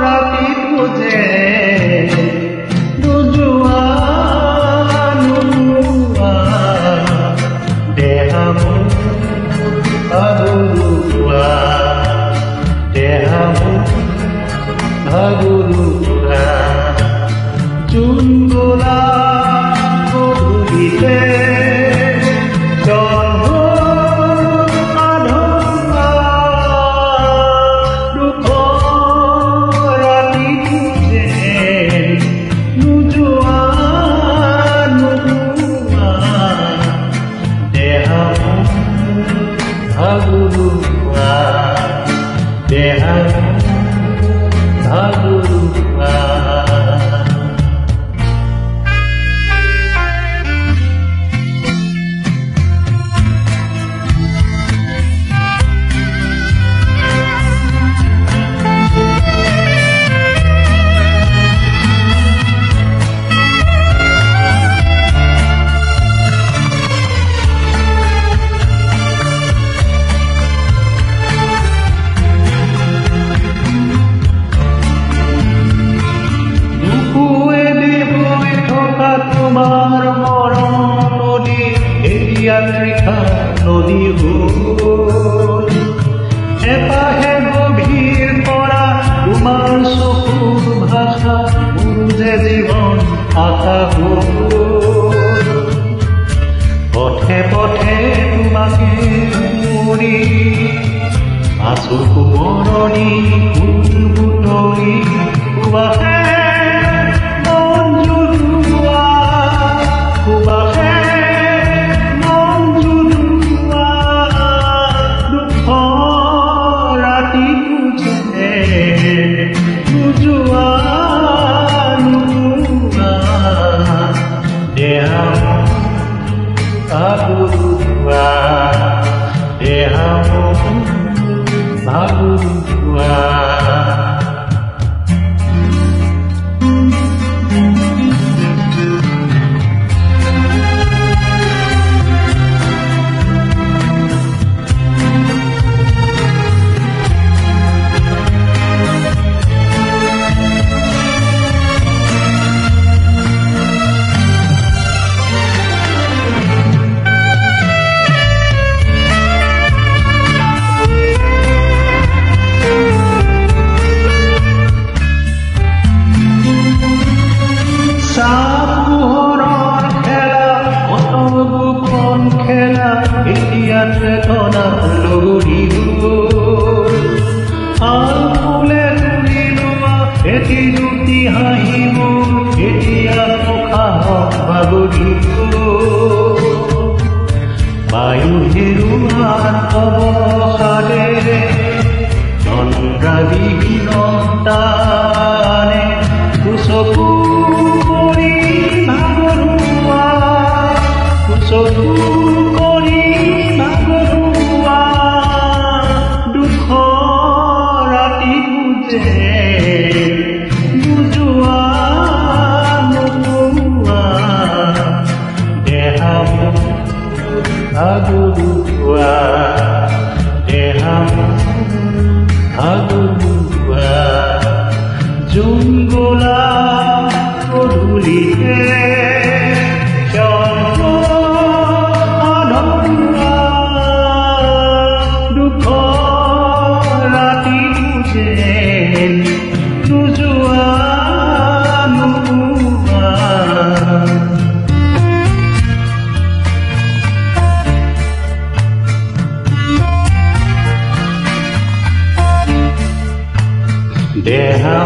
ৰাতিটো যে নোযোৱা নোলোৱা দেহা মোৰ ভাগৰুৱা দেহা মোৰ ভাগৰুৱা জোন গলা গধূলিতে ভাগৰুৱা দেহা ভাগৰুৱা তোমাৰ মৰম নদী এৰিয়াত ৰেখা নদী হ'ল এপাহে গভীৰ পৰা তোমাৰ চকুৰ ভাষা মোৰ যে জীৱন আশা হ'ল পথে পথে তোমাকে মৰি আছো কোমৰণি ফুল বুটলি সুবাসে ভাগৰুৱা দেহা ভাগৰুৱা খেলা এতিয়াত ঘনা লগৰি ফুলে তুলি লোৱা এটি দুটি হাঁহিব এতিয়া মুখাহত বাগৰি বায়ু হেৰুৱাৰ অৱসাদেৰে চন্দ্ৰাবিহীনতাৰে কুচকু কৰি ভাগৰুৱা কুচকু কৰি ভাগৰুৱা দুখ ৰাতিটো যে নোযোৱা নোলোৱা দেহা ভাগৰুৱা দেহা ভাগৰুৱা জোন গলা গধূলিতে দেহা